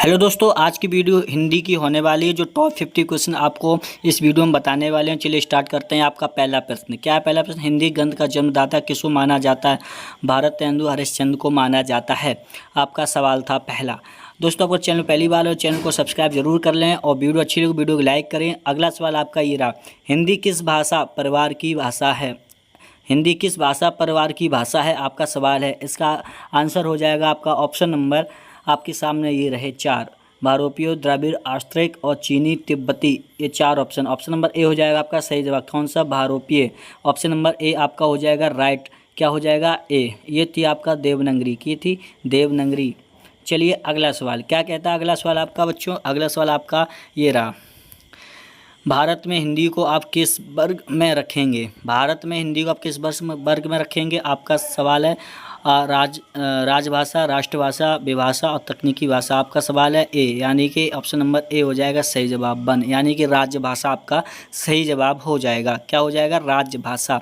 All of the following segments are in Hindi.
हेलो दोस्तों, आज की वीडियो हिंदी की होने वाली है। जो टॉप 50 क्वेश्चन आपको इस वीडियो में बताने वाले हैं। चलिए स्टार्ट करते हैं। आपका पहला प्रश्न क्या है? पहला प्रश्न, हिंदी ग्रंथ का जन्मदाता किसको माना जाता है? भारतेंदु हरिश्चंद्र को माना जाता है। आपका सवाल था पहला। दोस्तों, आपको चैनल पहली बार हो, चैनल को सब्सक्राइब जरूर कर लें और वीडियो अच्छी लगे वीडियो को लाइक करें। अगला सवाल आपका ये रहा, हिंदी किस भाषा परिवार की भाषा है? हिंदी किस भाषा परिवार की भाषा है? आपका सवाल है। इसका आंसर हो जाएगा आपका ऑप्शन नंबर आपके सामने ये रहे 4, भारोपियो, द्रविड़, आस्ट्रिक और चीनी तिब्बती। ये 4 ऑप्शन। ऑप्शन नंबर ए हो जाएगा आपका सही जवाब। कौन सा? भारोपीय। ऑप्शन नंबर ए आपका हो जाएगा राइट। क्या हो जाएगा? ए। ये थी आपका देवनागरी की थी, देवनागरी। चलिए अगला सवाल क्या कहता है? अगला सवाल आपका बच्चों, अगला सवाल आपका ये रहा, भारत में हिंदी को आप किस वर्ग में रखेंगे? भारत में हिंदी को आप किस वर्ग में रखेंगे? आपका सवाल है। राजभाषा, राष्ट्रभाषा, विभाषा और तकनीकी भाषा। आपका सवाल है ए, यानी कि ऑप्शन नंबर ए हो जाएगा सही जवाब। वन यानी कि राजभाषा आपका सही जवाब हो जाएगा। क्या हो जाएगा? राजभाषा।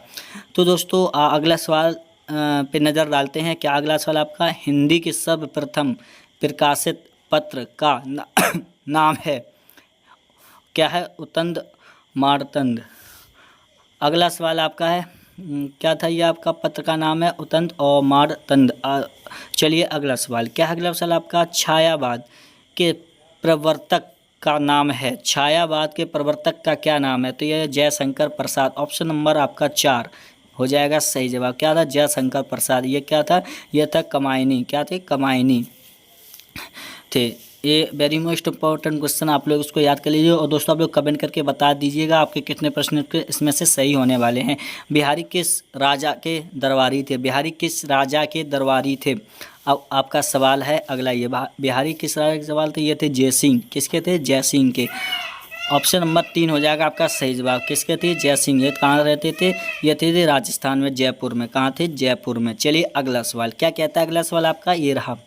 तो दोस्तों अगला सवाल पे नज़र डालते हैं। क्या अगला सवाल आपका, हिंदी के सर्वप्रथम प्रकाशित पत्र का नाम है? क्या है? उतंद, मारतंड। अगला सवाल आपका है क्या था? ये आपका पत्र का नाम है उतंद और मारतंड। चलिए अगला सवाल क्या है? अगला सवाल आपका, छायावाद के प्रवर्तक का नाम है? छायावाद के प्रवर्तक का क्या नाम है? तो ये जयशंकर प्रसाद। ऑप्शन नंबर आपका 4 हो जाएगा सही जवाब। क्या था? जयशंकर प्रसाद। ये क्या था? ये था कमायनी। क्या थे? कमायनी थे। ये वेरी मोस्ट इम्पोर्टेंट क्वेश्चन, आप लोग इसको याद कर लीजिए। और दोस्तों आप लोग कमेंट करके बता दीजिएगा आपके कितने प्रश्न इसमें से सही होने वाले हैं। बिहारी किस राजा के दरबारी थे? बिहारी किस राजा के दरबारी थे? अब आपका सवाल है अगला ये, बिहारी किस राजा के सवाल थे? ये थे जयसिंह। किसके थे? जयसिंह के। ऑप्शन नंबर 3 हो जाएगा आपका सही जवाब। किसके थे? जयसिंह। ये कहाँ रहते थे? ये थे राजस्थान में, जयपुर में। कहाँ थे? जयपुर में। चलिए अगला सवाल क्या कहता है? अगला सवाल आपका ये रहा,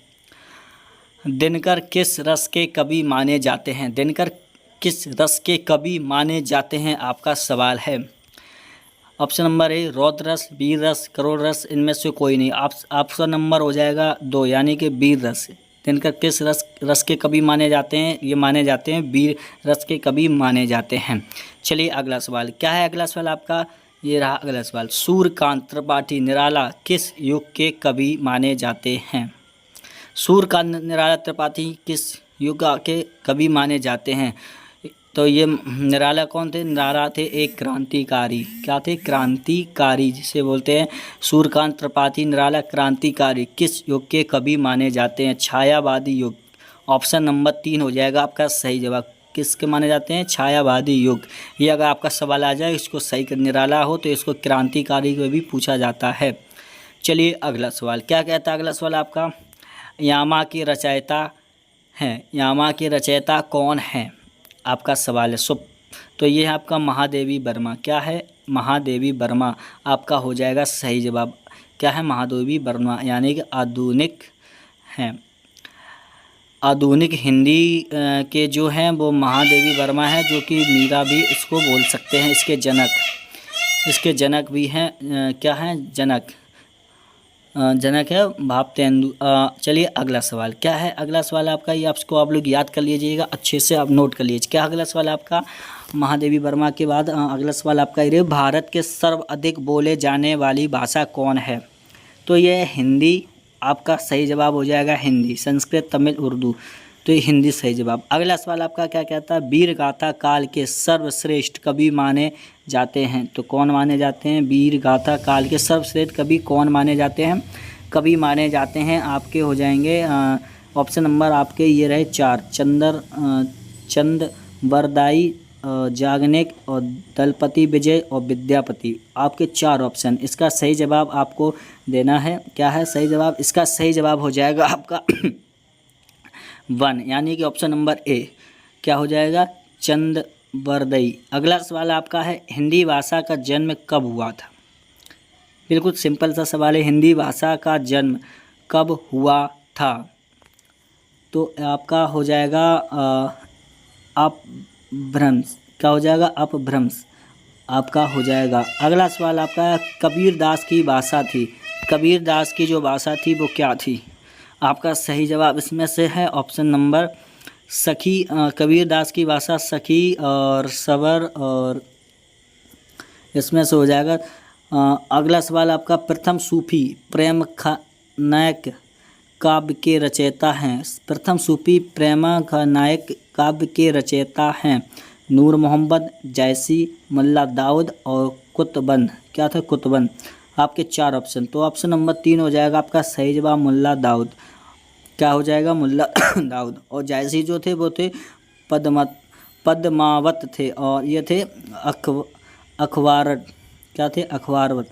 दिनकर किस रस के कवि माने जाते हैं? दिनकर किस रस के कवि माने जाते हैं? आपका सवाल है। ऑप्शन नंबर ए रौद्र रस, वीर रस, करुण रस। इनमें से कोई नहीं। ऑप्शन नंबर हो जाएगा 2 यानी कि वीर रस। दिनकर किस रस के कवि माने जाते हैं? ये माने जाते हैं वीर रस के कवि माने जाते हैं। चलिए अगला सवाल क्या है? अगला सवाल आपका ये रहा। अगला सवाल, सूर्यकांत त्रिपाठी निराला किस युग के कवि माने जाते हैं? सूर्यकांत निराला त्रिपाठी किस युग के कवि माने जाते हैं? तो ये निराला कौन थे? निराला थे एक क्रांतिकारी। क्या थे? क्रांतिकारी, जिसे बोलते हैं सूर्यकांत त्रिपाठी निराला क्रांतिकारी। किस युग के कवि माने जाते हैं? छायावादी युग। ऑप्शन नंबर 3 हो जाएगा आपका सही जवाब। किसके माने जाते हैं? छायावादी युग। ये अगर आपका सवाल आ जाए, इसको सही कर, निराला हो तो इसको क्रांतिकारी को भी पूछा जाता है। चलिए अगला सवाल क्या कहता है? अगला सवाल आपका, यामा के रचयिता हैं? यामा के रचयिता कौन हैं? आपका सवाल है। तो ये है आपका महादेवी वर्मा। क्या है? महादेवी वर्मा। आपका हो जाएगा सही जवाब। क्या है? महादेवी वर्मा यानी कि आधुनिक हैं। आधुनिक हिंदी के जो हैं वो महादेवी वर्मा है, जो कि मीरा भी इसको बोल सकते हैं। इसके जनक भी हैं। क्या हैं? जनक है भारतेंदु। चलिए अगला सवाल क्या है? अगला सवाल आपका ये आप लोग याद कर लीजिएगा, अच्छे से आप नोट कर लीजिए। क्या अगला सवाल आपका? महादेवी वर्मा के बाद अगला सवाल आपका ये, भारत के सर्वाधिक बोले जाने वाली भाषा कौन है? तो ये हिंदी। आपका सही जवाब हो जाएगा हिंदी। संस्कृत, तमिल, उर्दू। तो ये हिंदी सही जवाब। अगला सवाल आपका क्या कहता है? वीर गाथा काल के सर्वश्रेष्ठ कवि माने जाते हैं? तो कौन माने जाते हैं? वीर गाथा काल के सर्वश्रेष्ठ कवि कौन माने जाते हैं? कवि माने जाते हैं आपके हो जाएंगे ऑप्शन नंबर आपके ये रहे 4, चंद वरदाई, जागनेक और दलपति विजय और विद्यापति। आपके 4 ऑप्शन। इसका सही जवाब आपको देना है। क्या है सही जवाब? इसका सही जवाब हो जाएगा आपका 1 यानी कि ऑप्शन नंबर ए। क्या हो जाएगा? चंद वरदई। अगला सवाल आपका है, हिंदी भाषा का जन्म कब हुआ था? बिल्कुल सिंपल सा सवाल है, हिंदी भाषा का जन्म कब हुआ था? तो आपका हो जाएगा अपभ्रंश। क्या हो जाएगा? अपभ्रंश आपका हो जाएगा। अगला सवाल आपका, कबीरदास की भाषा थी? कबीरदास की जो भाषा थी वो क्या थी? आपका सही जवाब इसमें से है ऑप्शन नंबर सखी कबीरदास की भाषा सखी और सबर और इसमें से हो जाएगा। अगला सवाल आपका, प्रथम सूफी प्रेम नायक काव्य के रचयिता हैं। प्रथम सूफी प्रेम नायक काव्य के रचयिता हैं नूर मोहम्मद, जैसी, मुल्ला दाऊद और कुतुबन। क्या था? कुतुबन। आपके 4 ऑप्शन, तो ऑप्शन नंबर 3 हो जाएगा आपका सही जवाब मुल्ला दाऊद। क्या हो जाएगा? मुल्ला दाऊद। और जैसी जो थे वो थे पद्मावत थे, और ये थे अखबारत। क्या थे? अखबारवत।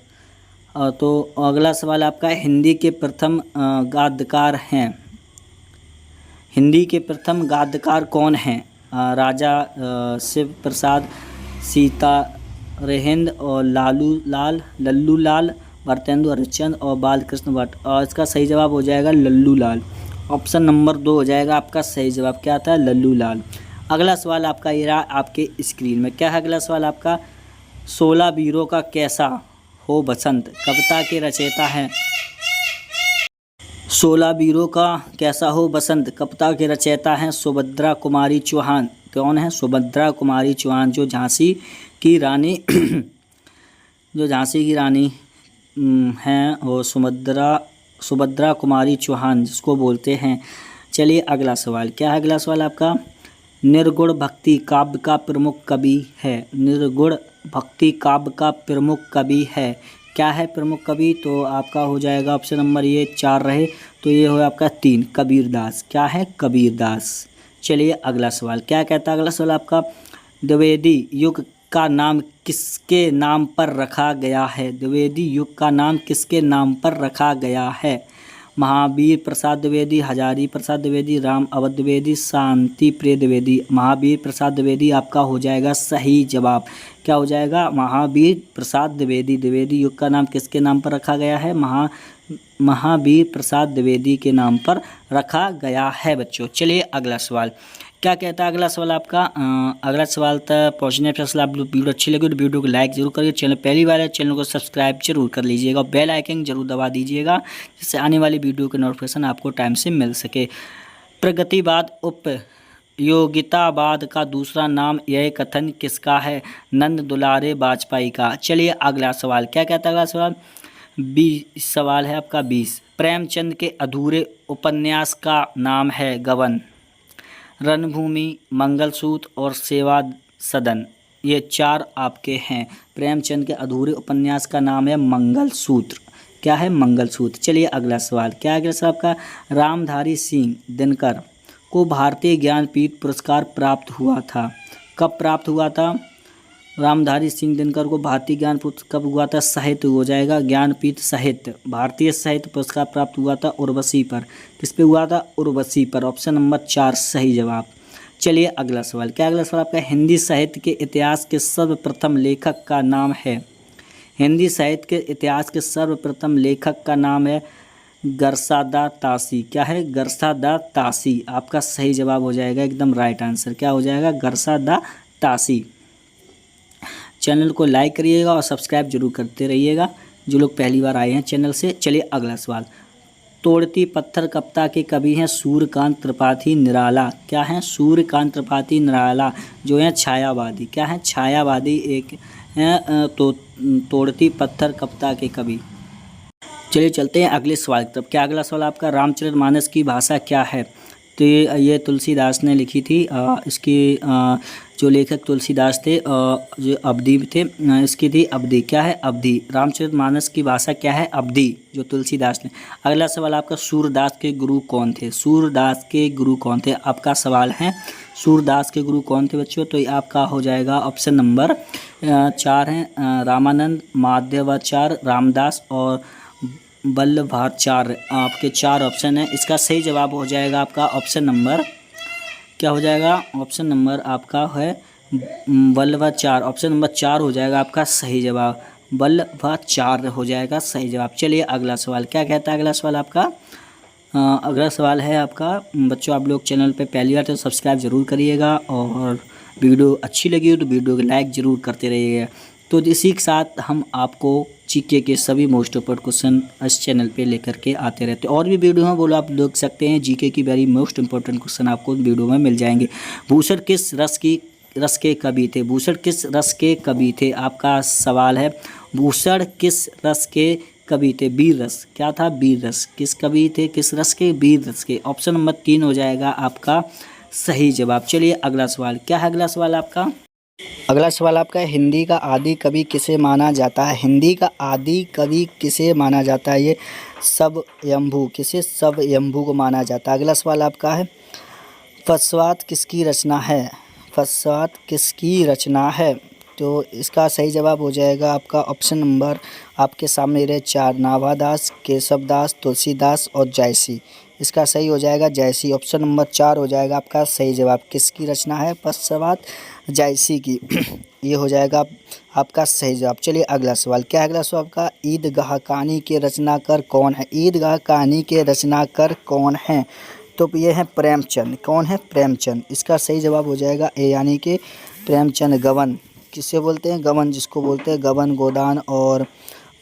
तो अगला सवाल आपका, हिंदी के प्रथम गद्यकार हैं। हिंदी के प्रथम गद्यकार कौन हैं? राजा शिव प्रसाद, सीता रेहिंद और लल्लू लाल, भारतेंदु हरिश्चंद्र और बालकृष्ण भट्ट। और इसका सही जवाब हो जाएगा लल्लू लाल। ऑप्शन नंबर 2 हो जाएगा आपका सही जवाब। क्या था? लल्लू लाल। अगला सवाल आपका ये रहा आपके स्क्रीन में। क्या है अगला सवाल आपका? 16 वीरों का कैसा हो बसंत कविता के रचयिता हैं। 16 वीरों का कैसा हो बसंत कविता के रचयिता हैं सुभद्रा कुमारी चौहान। कौन है? सुभद्रा कुमारी चौहान, जो झांसी की रानी जो झांसी की रानी हैं, और सुभद्रा कुमारी चौहान जिसको बोलते हैं। चलिए अगला सवाल। क्या है अगला सवाल आपका? निर्गुण भक्ति काव्य का प्रमुख कवि है। निर्गुण भक्ति काव्य का प्रमुख कवि है। क्या है प्रमुख कवि? तो आपका हो जाएगा ऑप्शन नंबर ये 4 रहे, तो ये हो आपका 3 कबीरदास। क्या है? कबीरदास। चलिए अगला सवाल। क्या कहता है अगला सवाल आपका? द्विवेदी युग का नाम किसके नाम पर रखा गया है? द्विवेदी युग का नाम किसके नाम पर रखा गया है? महावीर प्रसाद द्विवेदी, हजारी प्रसाद द्विवेदी, राम अवध द्विवेदी, शांति प्रिय द्विवेदी। महावीर प्रसाद द्विवेदी आपका हो जाएगा सही जवाब। क्या हो जाएगा? महावीर प्रसाद द्विवेदी। द्विवेदी युग का नाम किसके नाम पर रखा गया है? महावीर प्रसाद द्विवेदी के नाम पर रखा गया है बच्चों। चलिए अगला सवाल। क्या कहता है अगला सवाल आपका? अगला सवाल तक पहुँचने पर आप लोग वीडियो अच्छी लगी तो वीडियो को लाइक जरूर करिए। चैनल पहली बार है, चैनल को सब्सक्राइब जरूर कर लीजिएगा, बेल आइकन जरूर दबा दीजिएगा, जिससे आने वाली वीडियो के नोटिफिकेशन आपको टाइम से मिल सके। प्रगतिवाद उपयोगितावाद का दूसरा नाम यह कथन किसका है? नंद दुलारे वाजपेयी का। चलिए अगला सवाल। क्या कहता है अगला सवाल? 20 सवाल है आपका 20। प्रेमचंद के अधूरे उपन्यास का नाम है गबन, रणभूमि, मंगलसूत्र और सेवा सदन। ये 4 आपके हैं। प्रेमचंद के अधूरे उपन्यास का नाम है मंगलसूत्र। क्या है? मंगलसूत्र। चलिए अगला सवाल। क्या है अगला सवाल आपका? रामधारी सिंह दिनकर को भारतीय ज्ञानपीठ पुरस्कार प्राप्त हुआ था। कब प्राप्त हुआ था? रामधारी सिंह दिनकर को भारतीय ज्ञान कब हुआ था? साहित्य हो जाएगा, ज्ञानपीठ साहित्य, भारतीय साहित्य पुरस्कार प्राप्त हुआ था उर्वशी पर। किस पे हुआ था? उर्वशी पर। ऑप्शन नंबर 4 सही जवाब। चलिए अगला सवाल। क्या अगला सवाल आपका? हिंदी साहित्य के इतिहास के सर्वप्रथम लेखक का नाम है। हिंदी साहित्य के इतिहास के सर्वप्रथम लेखक का नाम है गरसादास तासी। क्या है? गरसादास तासी। आपका सही जवाब हो जाएगा, एकदम राइट आंसर। क्या हो जाएगा? गरसादास तासी। चैनल को लाइक करिएगा और सब्सक्राइब जरूर करते रहिएगा जो लोग पहली बार आए हैं चैनल से। चलिए अगला सवाल। तोड़ती पत्थर कविता के कवि हैं सूर्यकांत त्रिपाठी निराला। क्या है? सूर्यकांत त्रिपाठी निराला, जो है छायावादी। क्या है? छायावादी एक हैं। तो तोड़ती पत्थर कविता के कवि। चलिए चलते हैं अगले सवाल की तरफ। क्या अगला सवाल आपका? रामचरितमानस की भाषा क्या है? तो ये तुलसीदास ने लिखी थी। इसकी जो लेखक तुलसीदास थे, जो अवधी थे, इसकी थी अवधी। क्या है? अवधी। रामचरितमानस की भाषा क्या है? अवधी, जो तुलसीदास ने। अगला सवाल आपका, सूरदास के गुरु कौन थे? सूरदास के गुरु कौन थे? आपका सवाल है सूरदास के गुरु कौन थे बच्चों? तो ये आपका हो जाएगा ऑप्शन नंबर 4 हैं, रामानंद, माधवाचार्य, रामदास और वल्लभाचार्य। आपके 4 ऑप्शन है। इसका सही जवाब हो जाएगा आपका ऑप्शन नंबर, क्या हो जाएगा? ऑप्शन नंबर आपका है वल्लभाचार्य। ऑप्शन नंबर 4 हो जाएगा आपका सही जवाब, वल्लभाचार्य हो जाएगा सही जवाब। चलिए अगला सवाल। क्या कहता है अगला सवाल आपका? अगला सवाल है आपका बच्चों, आप लोग चैनल पे पहली बार तो सब्सक्राइब जरूर करिएगा, और वीडियो अच्छी लगी हो तो वीडियो को लाइक ज़रूर करते रहिएगा। तो इसी के साथ हम आपको जीके के सभी मोस्ट इंपोर्टेंट क्वेश्चन इस चैनल पे लेकर के आते रहते हैं। और भी वीडियो हैं बोलो आप देख सकते हैं, जीके की वेरी मोस्ट इंपोर्टेंट क्वेश्चन आपको वीडियो में मिल जाएंगे। भूषण किस रस के कवि थे? भूषण किस रस के कवि थे? आपका सवाल है, भूषण किस रस के कवि थे? वीर रस। क्या था? वीर रस। किस कवि थे? किस रस के? वीर रस के। ऑप्शन नंबर 3 हो जाएगा आपका सही जवाब। चलिए अगला सवाल, क्या है अगला सवाल आपका? अगला सवाल आपका है, हिंदी का आदि कवि किसे माना जाता है? हिंदी का आदि कवि किसे माना जाता है? ये स्वयंभू। किसे? स्वयंभू को माना जाता है। अगला सवाल आपका है, फस्वात किसकी रचना है? फस्वात किसकी रचना है? तो इसका सही जवाब हो जाएगा आपका ऑप्शन नंबर आपके सामने रहे 4, नाभादास, केशवदास, तुलसीदास और जायसी। इसका सही हो जाएगा जायसी। ऑप्शन नंबर 4 हो जाएगा आपका सही जवाब। किसकी रचना है? फस्वात जायसी की। ये हो जाएगा आपका सही जवाब। चलिए अगला सवाल, क्या है अगला सवाल आपका? ईदगाह कहानी के रचनाकार कौन है? ईदगाह कहानी के रचनाकार कौन है? तो ये है प्रेमचंद। कौन है? प्रेमचंद। इसका सही जवाब हो जाएगा ए, यानी कि प्रेमचंद गबन। किसे बोलते हैं? गबन, जिसको बोलते हैं गबन, गोदान और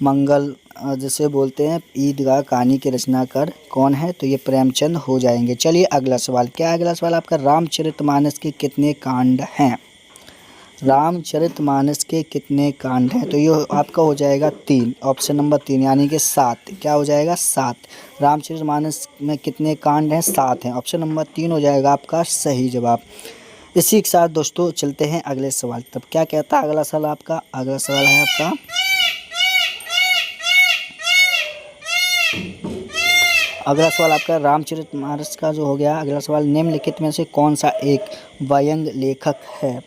मंगल जिसे बोलते हैं। ईदगाह कहानी के रचनाकार कौन है? तो ये प्रेमचंद हो जाएंगे। चलिए अगला सवाल, क्या है अगला सवाल आपका? रामचरितमानस के कितने कांड हैं? रामचरितमानस के कितने कांड हैं? तो ये आपका हो जाएगा 3, ऑप्शन नंबर 3 यानी कि 7। क्या हो जाएगा? 7। रामचरितमानस में कितने कांड हैं? 7 हैं। ऑप्शन नंबर 3 हो जाएगा आपका सही जवाब। इसी के साथ दोस्तों चलते हैं अगले सवाल। तब क्या कहता है अगला सवाल आपका? अगला सवाल है आपका, अगला सवाल आपका रामचरितमानस का जो हो गया। अगला सवाल, निम्नलिखित में से कौन सा एक व्यंग्य लेखक है?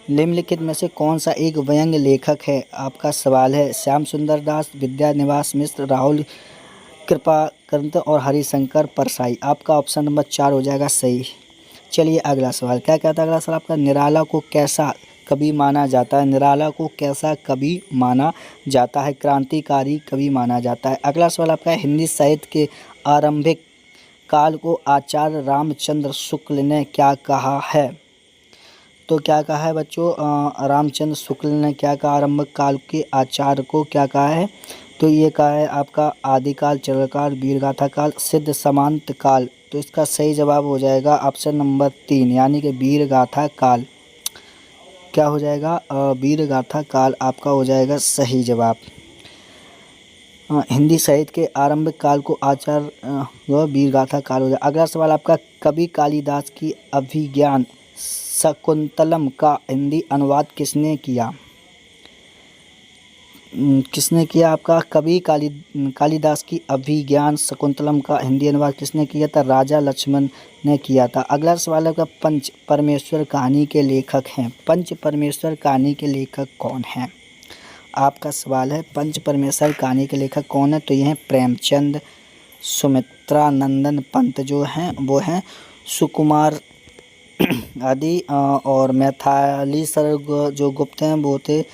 निम्नलिखित में से कौन सा एक व्यंग्य लेखक है? आपका सवाल है, श्याम सुंदर दास, विद्यानिवास मिश्र, राहुल कृपाकांत और हरिशंकर परसाई। आपका ऑप्शन नंबर 4 हो जाएगा सही। चलिए अगला सवाल, क्या कहता है अगला सवाल आपका? निराला को कैसा कवि माना जाता है? निराला को कैसा कवि माना जाता है? क्रांतिकारी कवि माना जाता है। अगला सवाल आपका है, हिंदी साहित्य के आरंभिक काल को आचार्य रामचंद्र शुक्ल ने क्या कहा है? तो क्या कहा है बच्चों? रामचंद्र शुक्ल ने क्या कहा? आरंभिक काल के आचार्य को क्या कहा है? तो ये कहा है आपका आदिकाल, चरकाल, वीरगाथा काल, सिद्ध समांत काल। तो इसका सही जवाब हो जाएगा ऑप्शन नंबर 3 यानी कि वीरगाथा काल। क्या हो जाएगा? वीरगाथा काल आपका हो जाएगा सही जवाब। हिंदी साहित्य के आरंभिक काल को आचार्य वीरगाथा काल हो जाएगा। अगला सवाल आपका, कवि कालिदास की अभिज्ञान शकुंतलम का हिंदी अनुवाद किसने किया? किसने किया? आपका कवि कालिदास की अभिज्ञान शकुंतलम का हिंदी अनुवाद किसने किया था? राजा लक्ष्मण ने किया था। अगला सवाल है, पंच परमेश्वर कहानी के लेखक हैं। पंच परमेश्वर कहानी के लेखक कौन हैं? आपका सवाल है, पंच परमेश्वर कहानी के लेखक कौन है? तो ये हैं प्रेमचंद, सुमित्रा नंदन पंत जो हैं वो हैं सुकुमार आदि, और मैथिली सर जो गुप्त हैं वो थे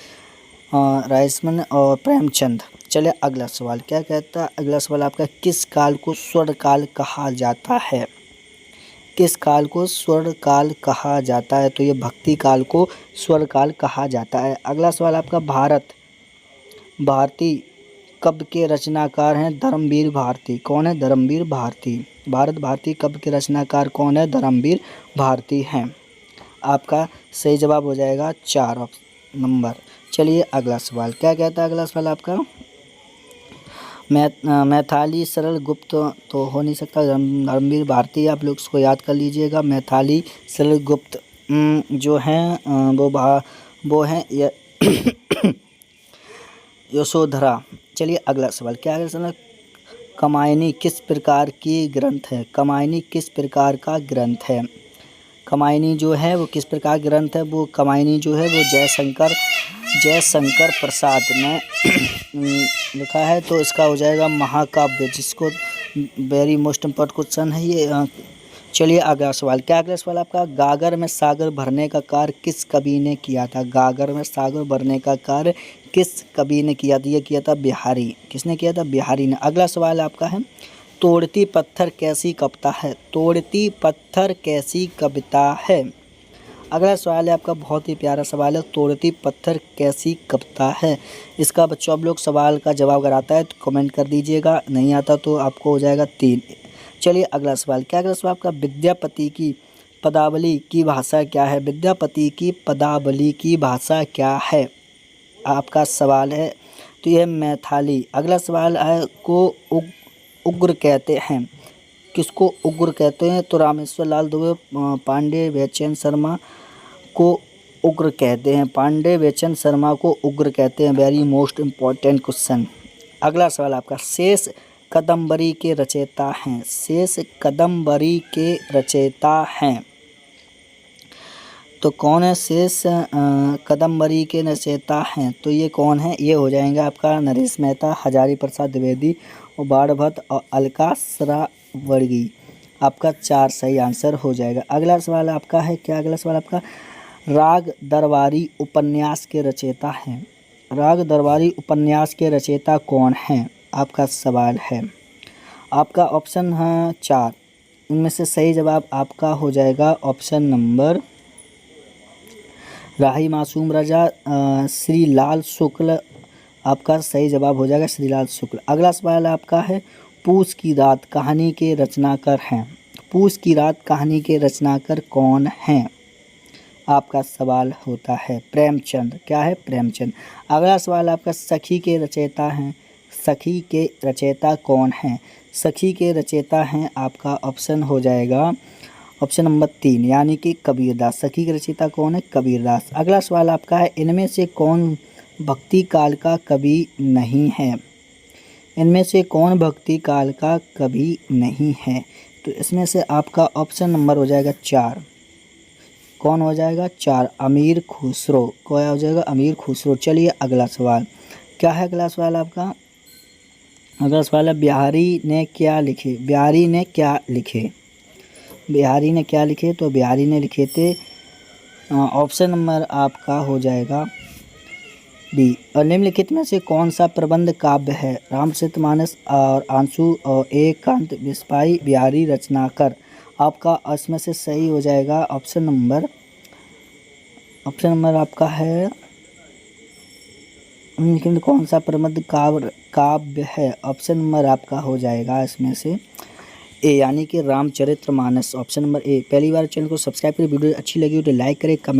राइसमन और प्रेमचंद। चलिए अगला सवाल, क्या कहता है अगला सवाल आपका? किस काल को स्वर्ण काल कहा जाता है? किस काल को स्वर्ण काल कहा जाता है? तो ये भक्ति काल को स्वर्ण काल कहा जाता है। अगला सवाल आपका, भारती कब के रचनाकार हैं? धर्मवीर भारती। कौन है? धर्मवीर भारती। भारत भारती कब के रचनाकार कौन है? धर्मवीर भारती हैं। आपका सही जवाब हो जाएगा 4 नंबर। चलिए अगला सवाल, क्या कहता है अगला सवाल आपका? मैथिली सरल गुप्त तो हो नहीं सकता, धर्मवीर भारती आप लोग इसको याद कर लीजिएगा। मैथिली सरल गुप्त जो हैं वो हैं यशोधरा। चलिए अगला सवाल, क्या है सवाल? कामायनी किस प्रकार की ग्रंथ है? कामायनी किस प्रकार का ग्रंथ है? कामायनी जो है वो किस प्रकार ग्रंथ है? वो कामायनी जो है वो जयशंकर प्रसाद ने लिखा है। तो इसका हो जाएगा महाकाव्य, जिसको वेरी मोस्ट इम्पोर्टेंट क्वेश्चन है ये। चलिए अगला सवाल, क्या अगला सवाल आपका? गागर में सागर भरने का कार्य किस कवि ने किया था? गागर में सागर भरने का कार्य किस कवि ने किया था? ये किया था बिहारी। किसने किया था? बिहारी ने। अगला सवाल आपका है, तोड़ती पत्थर कैसी कविता है? तोड़ती पत्थर कैसी कविता है? अगला सवाल है आपका, बहुत ही प्यारा सवाल है, तोड़ती पत्थर कैसी कविता है। इसका बच्चों आप लोग सवाल का जवाब अगर आता है तो कमेंट कर दीजिएगा, नहीं आता तो आपको हो जाएगा 3। चलिए अगला सवाल, क्या अगला सवाल आपका, विद्यापति की पदावली की भाषा क्या है। विद्यापति की पदावली की भाषा क्या है आपका सवाल है, तो यह मैथिली। अगला सवाल है, को उग्र कहते हैं, किसको उग्र कहते हैं, तो रामेश्वर लाल दुबे, पांडे बैचेंद्र शर्मा को उग्र कहते हैं। पांडे बैचेंद्र शर्मा को उग्र कहते हैं। Very most important question. अगला सवाल आपका, शेष कादम्बरी के रचयिता हैं। शेष कादम्बरी के रचयिता हैं, तो कौन है शेष कादम्बरी के रचयिता हैं, तो ये कौन है, ये हो जाएंगे आपका नरेश मेहता, हजारी प्रसाद द्विवेदी और बाणभट्ट और अलका श्रावणी। आपका 4 सही आंसर हो जाएगा। अगला सवाल आपका है, क्या अगला सवाल आपका, राग दरबारी उपन्यास के रचयिता हैं। राग दरबारी उपन्यास के रचयिता कौन हैं, आपका सवाल है। आपका ऑप्शन है 4, इनमें से सही जवाब आपका हो जाएगा ऑप्शन नंबर राही मासूम रजा, श्रीलाल शुक्ल। आपका सही जवाब हो जाएगा श्रीलाल शुक्ल। अगला सवाल आपका है, पूस की रात कहानी के रचनाकार हैं। पूस की रात कहानी के रचनाकार कौन हैं, आपका सवाल होता है प्रेमचंद। क्या है, प्रेमचंद। अगला सवाल आपका, सखी के रचयिता हैं। सखी के रचयिता कौन हैं। सखी के रचयिता हैं, आपका ऑप्शन हो जाएगा ऑप्शन नंबर 3, यानी कि कबीरदास। सखी के रचयिता कौन है, कबीरदास। अगला सवाल आपका है, इनमें से कौन भक्ति काल का कवि नहीं है। इनमें से कौन भक्ति काल का कवि नहीं है, तो इसमें से आपका ऑप्शन नंबर हो जाएगा 4। कौन हो जाएगा, 4, अमीर खुसरो। क्या हो जाएगा, अमीर खुसरो। चलिए अगला सवाल, क्या है अगला सवाल आपका, अगला सवाल है, बिहारी ने क्या लिखे। बिहारी ने क्या लिखे, बिहारी ने क्या लिखे, तो बिहारी ने लिखे थे ऑप्शन नंबर आपका हो जाएगा बी। और निम्नलिखित में से कौन सा प्रबंध काव्य है। रामचरितमानस और आंसू और एकांत बिस्पाई बिहारी रचनाकर। आपका इसमें से सही हो जाएगा ऑप्शन नंबर आपका है, निम्नलिखित में कौन सा प्रबंध काव्य है, ऑप्शन नंबर आपका हो जाएगा इसमें से ए, यानी कि रामचरितमानस। Option number A. पहली बार चैनल को सब्सक्राइब करें, वीडियो अच्छी लगी हो तो लाइक करें, कमेंट